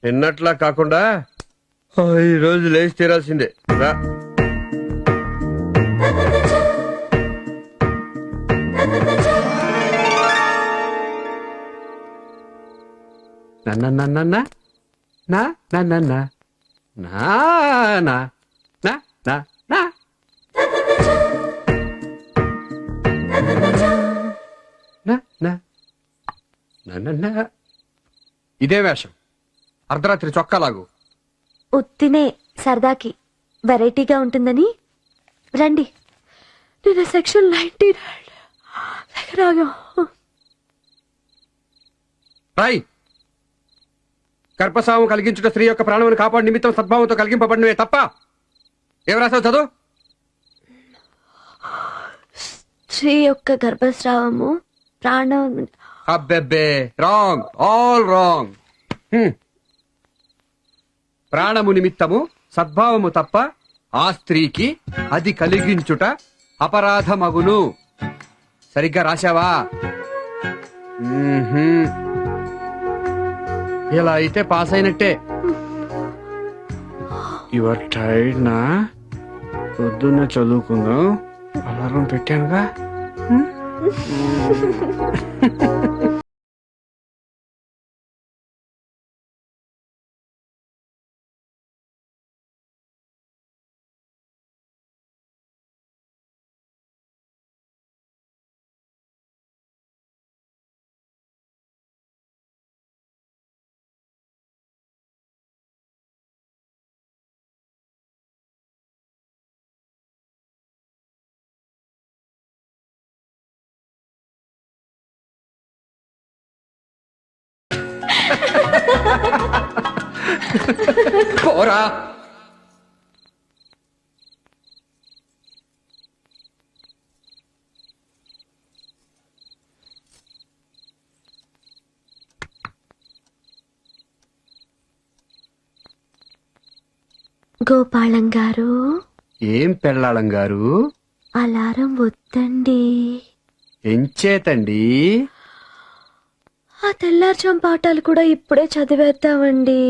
నిన్నట్లా కాకుండా ఈ రోజు లేచి తీరాల్సిందే రా. ఇదే వేషం అర్ధరాత్రి చొక్కాలాగు. ఉత్తినే సరదాకి వెరైటీగా ఉంటుందని రండి. నేను సెక్షన్ 99 రాయ్. గర్భస్రావం కలిగించుట స్త్రీ యొక్క ప్రాణమును కాపాడు నిమిత్తం సద్భావంతో కలిగింపబడినవే తప్ప ఏం రాసావు చదువు. స్త్రీ యొక్క గర్భస్రావము ప్రాణం. అబ్బెబ్బే రాంగ్, ఆల్ రాంగ్. ప్రాణము నిమిత్తము సద్భావము తప్ప ఆ స్త్రీకి అది కలిగించుట అపరాధమగును. సరిగ్గా రాశావా? ఇలా అయితే పాస్ అయినట్టే. యువర్ టైర్డ్ నా? పొద్దున్న చదువుకుందాం. అలారం పెట్టానుగా. పోరా. గోపాలం గారు. ఏం పెళ్ళాళం గారు? అలారం వద్దండి. ఎంచేతండి? ఆ తెల్లార్జాం పాఠాలు కూడా ఇప్పుడే చదివేద్దామండి.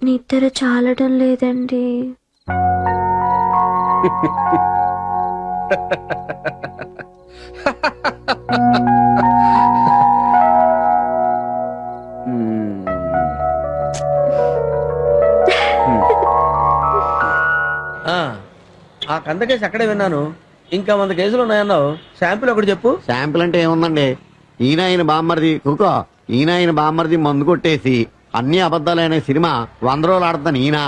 నిద్ర చాలడం లేదండి. ఆ కంద కేసు అక్కడే విన్నాను. ఇంకా 100 కేసులు ఉన్నాయన్నావు. శాంపిల్ ఒకటి చెప్పు. శాంపిల్ అంటే ఏముందండి? ఈయన బామ్మర్ది కుకో, ఈయన బామ్మర్ది మందు కొట్టేసి అన్ని అబద్ధాలైన సినిమా 100 రోజులు ఆడతాను. ఈయన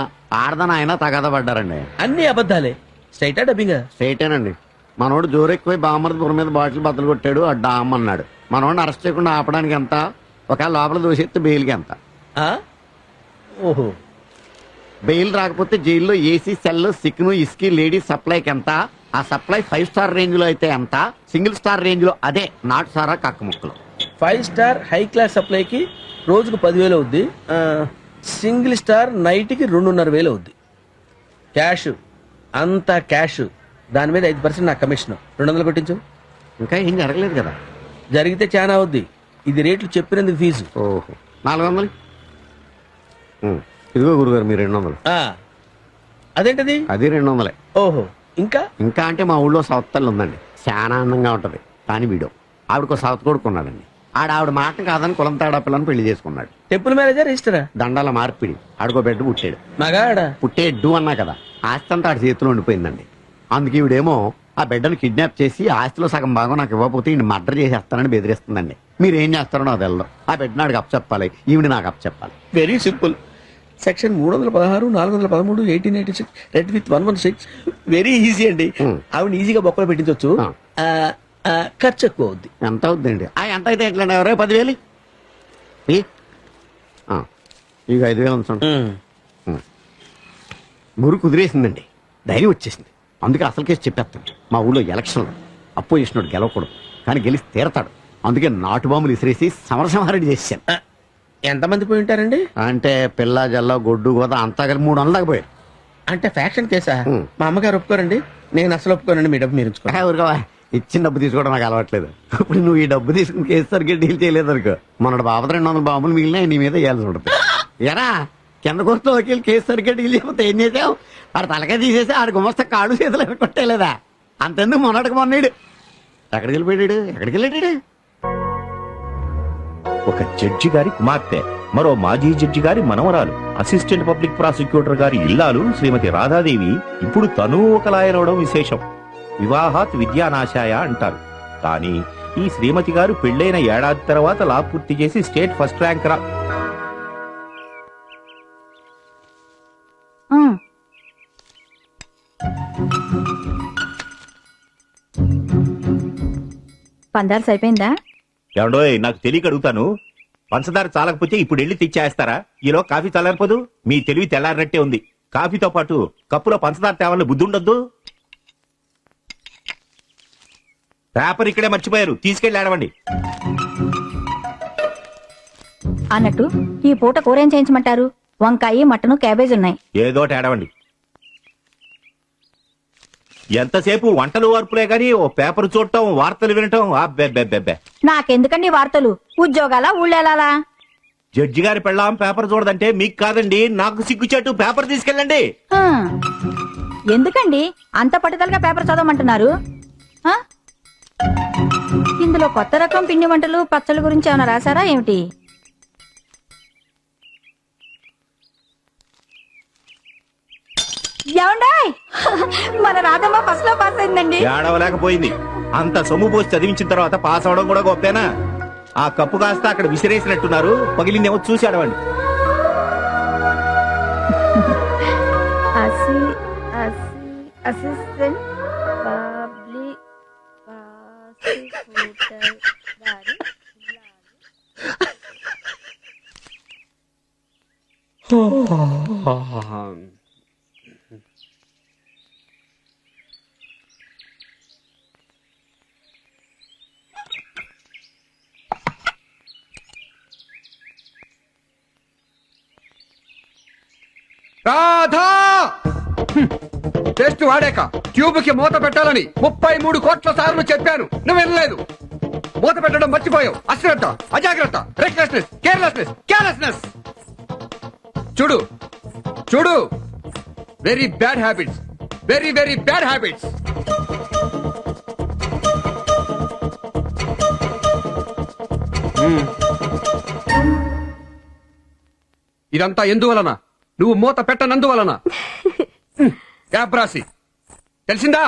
ఆడదాని ఆయన తగద పడ్డారండి. అన్ని అబద్ధాలే. స్ట్రైటా డబ్బింగ్? స్ట్రైటేనండి. మనోడు జోరెక్కువై బామ్మర్ది బుర్ర మీద బాటిల్ బద్దలు కొట్టాడు. అడ్డా అమ్మన్నాడు. మనోడిని అరెస్ట్ చేయకుండా ఆపడానికి ఎంత? ఒకవేళ లోపల దోషెత్తే బెయిల్కి ఎంత? ఓహో. బెయిల్ రాకపోతే జైల్లో ఏసీ సెల్, సిక్ను, ఇస్కీ, లేడీస్ సప్లైకి ఎంత? ఆ సప్లై 5 స్టార్ రేంజ్ లో అయితే ఎంత? సింగిల్ స్టార్ రేంజ్ లో అదే నాటు సారా కక్క ముక్కలు. 5 స్టార్ హై క్లాస్ సప్లైకి రోజుకు 10,000 అవుద్ది. సింగిల్ స్టార్ నైట్కి 2,500 అవుద్ది. క్యాష్ అంతా క్యాష్. దాని మీద 5% నా కమిషన్. 200 కొట్టించు. ఇంకా ఏం జరగలేదు కదా? జరిగితే చాలా అవుద్ది. ఇది రేట్లు చెప్పినందుకు ఫీజు. ఓహో, 400. ఇదిగో గురుగారు మీరు 200. అదేంటది? అది 200. ఓహో. ఇంకా ఇంకా అంటే మా ఊళ్ళో సవత్తల్లు ఉందండి. చాలా ఆనందంగా ఉంటది. కానీ వీడు ఆవిడకు సవత్ కొడుకున్నాడండి. ఆవిడ మాట కాదని కులం తేడా పిల్లని పెళ్లి చేసుకున్నాడు. Temple manager రిజిస్టరా? దండాల మార్పిడి. ఆడికో బిడ్డ పుట్టాడు. మగాడా? పుట్టేడ్డు అన్నా కదా. ఆస్తి అంతా ఆడి చేతిలో ఉండిపోయిందండి. అందుకే ఈవిడేమో ఆ బిడ్డను కిడ్నాప్ చేసి ఆస్తిలో సగం భాగం నాకు ఇవ్వకపోతే ఈయన మర్డర్ చేసేస్తానని బెదిరిస్తుందండి. మీరు ఏం చేస్తారో నాకు తెలదు. ఆ బిడ్డ నాడికి అప్పచెప్పాలి, ఈవిడ నాకు అప్పచెప్పాలి. Very simple. Section 316, 413, 1886, read with 116. Very easy అండి. ఆవిడ ఈజీగా బొక్కలు పెట్టించవచ్చు. ఖర్చు ఎక్కువ అవుద్ది. ఎంత అవుద్దండి? ఎంత అయితే ఎట్లా? 10,000. ఇక 5,000 ఉంచండి. మురు కుదిరేసిందండి. ధైర్యం వచ్చేసింది. అందుకే అసలు కేసు చెప్పేస్తాను. మా ఊళ్ళో ఎలక్షన్లు అపోజిషన్ గెలవకూడదు, కానీ గెలిచి తీరతాడు. అందుకే నాటు బాంబులు ఇసిరేసి సమరసింహారెడ్డి చేశాను. ఎంతమంది పోయి ఉంటారండి? అంటే పిల్ల జల్ల గొడ్డు గోద అంతా కలిపి 300 దాకా పోయారు. అంటే ఫ్యాక్షన్ కేసా? ఉమ్. మా అమ్మగారు ఒప్పుకోరండి, నేను అసలు ఒప్పుకోనండి. మీ డబ్బు మీరు ఉంచుకోండి. ఊరుకోవా, ఇచ్చిన డబ్బు తీసుకోవడం నాకు అలవాట్లేదు. ఇప్పుడు నువ్వు ఈ డబ్బు తీసుకుని కేసు సరిగ్గా డీల్ చేయలేదు అనుకో, మన బాబు 200 బాంబులు మిగిలినా నీ మీద వేయాల్సి ఉంటుంది. ఎరా కింద కోర్టు వకీలు కేసు సరిగ్గా డీల్ చేయకపోతే ఏం చేసావు? ఆడు తలకాయ తీసేసి ఆడు గుమస్తా కాళ్ళు చేతులు కొట్టేలేదా? అంతెందుకు మొన్నటికి మొన్నాడు ఎక్కడికి వెళ్ళాడు? ఒక జడ్జి గారి కుమార్తె, మరో మాజీ జడ్జి గారి మనవరాలు, అసిస్టెంట్ పబ్లిక్ ప్రాసిక్యూటర్ గారి ఇల్లాలు శ్రీమతి రాధాదేవి ఇప్పుడు తను ఒక లాయర్ అవడం విశేషం. వివాహాత్ విద్యానాశాయ అంటారు. కానీ ఈ శ్రీమతి గారు పెళ్లైన ఏడాది తర్వాత లా పూర్తి చేసి స్టేట్ ఫస్ట్ ర్యాంక్ పందార్స్ అయిపోయిందా? ఏమండోయ్, నాకు తెలియక అడుగుతాను. పంచదార చాలకపోతే ఇప్పుడు వెళ్ళి తెచ్చేస్తారా? ఈలో కాఫీ చల్లారిపోదు? మీ తెలివి తెల్లారినట్టే ఉంది. కాఫీతో పాటు కప్పులో పంచదార తేవాలని బుద్ధి ఉండొద్దు. పేపర్ ఇక్కడే మర్చిపోయారు, తీసుకెళ్లి ఆడవండి. అన్నట్టు ఈ పూట కూర ఏం చేయించమంటారు? వంకాయ, మటను, క్యాబేజ్ ఉన్నాయి. ఏదోటి ఆడవండి. ఎంతసేపు వంటలు వార్పులే గాని ఓ పేపర్ చూడటం, వార్తలు వినటం అబ్బెబ్బెబ్బెబ్బే. నాకెందుకండి వార్తలు? ఉద్యోగాల ఊళ్ళేలా? జడ్జి గారి పెళ్ళాం పేపర్ చూడదంటే మీకు కాదండి, నాకు సిగ్గుచేటు. పేపర్ తీసుకెళ్ళండి. ఎందుకండి అంత పట్టుదలగా పేపర్ చదవమంటున్నారు? ఆ? ఇందులో కొత్త రకం పిండి వంటలు, పచ్చళ్ళ గురించి ఏమైనా రాశారా ఏమిటి? ఏమండాయ్, మన రాధమ్మ ఫస్ట్ లో పాస్ అయిందండి. ఏడవలేకపోయింది. అంత సొమ్ము పోసి చదివించిన తర్వాత పాస్ అవడం కూడా గొప్పేనా? ఆ కప్పు కాస్త అక్కడ విసిరేసినట్టున్నారు, పగిలిందేమో చూసి ఆడవండి. అసిస్టెంట్ పబ్లిక్ ప్రాసిక్యూటర్ గారి రాధా! టెస్ట్ వాడాక ట్యూబ్ కి మూత పెట్టాలని 33 కోట్ల సార్లు చెప్పాను, నువ్వు వినలేదు. మూత పెట్టడం మర్చిపోయావు. అశ్రద్ధ, అజాగ్రత్త, రెక్లెస్నెస్, కేర్లెస్నెస్. చూడు చూడు, very bad habits, very very bad habits. ఇదంతా ఎందువలన? నువ్వు మూత పెట్టనందువలన. గ్యాబ్రాసి, తెలిసిందా?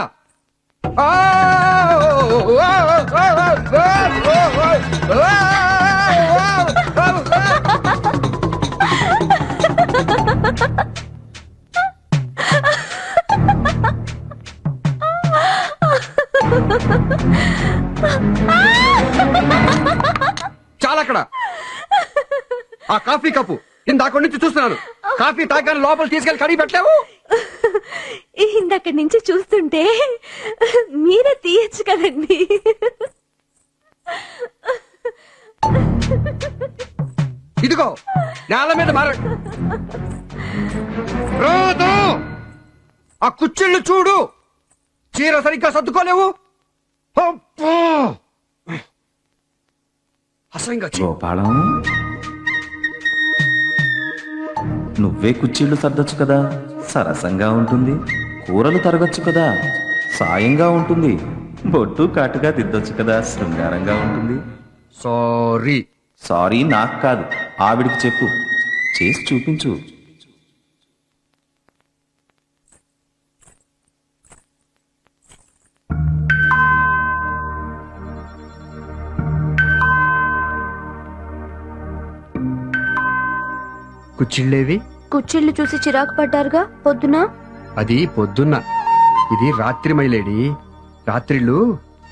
చాలక్కడ. ఆ కాఫీ కప్పు ఇందాక నుంచి చూస్తున్నాను. కాఫీ తాగాని లోపల తీసుకెళ్లి కడిగి పెట్టలేవు. ఇందక్కడి నుంచి చూస్తుంటే మీరే తీయచ్చు కదండి. ఇదిగో నేల మీద రాదు. ఆ కుచ్చిళ్ళు చూడు, చీర సరిగ్గా సర్దుకోలేవు. అబ్బో! అసహ్యంగా చీ. గోపాలం, నువ్వే కుర్చీళ్లు సర్దొచ్చు కదా, సరసంగా ఉంటుంది. కూరలు తరగచ్చు కదా, సాయంగా ఉంటుంది. బొట్టు కాటుగా దిద్దొచ్చు కదా, శృంగారంగా ఉంటుంది. సారీ. సారీ నాకు కాదు, ఆవిడికి చెప్పు, చేసి చూపించు. కుచ్చిళ్ళేవి? కుచ్చిళ్ళు చూసి చిరాకు పడ్డారుగా పొద్దున. అది పొద్దున్న, ఇది రాత్రి మైలేడి. రాత్రిళ్ళు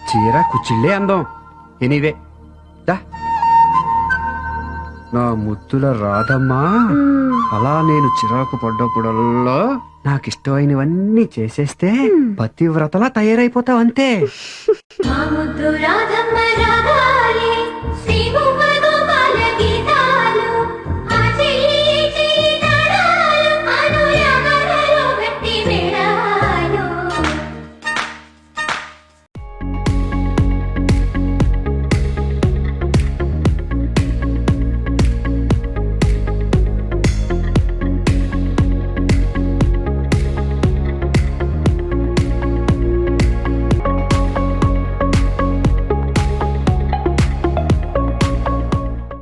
చీర కుచ్చిళ్ళే అందం. ఎనీవే, నా ముద్దుల రాధమ్మా, అలా నేను చిరాకు పడ్డప్పుడల్లా నాకిష్టమైనవన్నీ చేసేస్తే పతివ్రతలా తయారైపోతావు అంతే.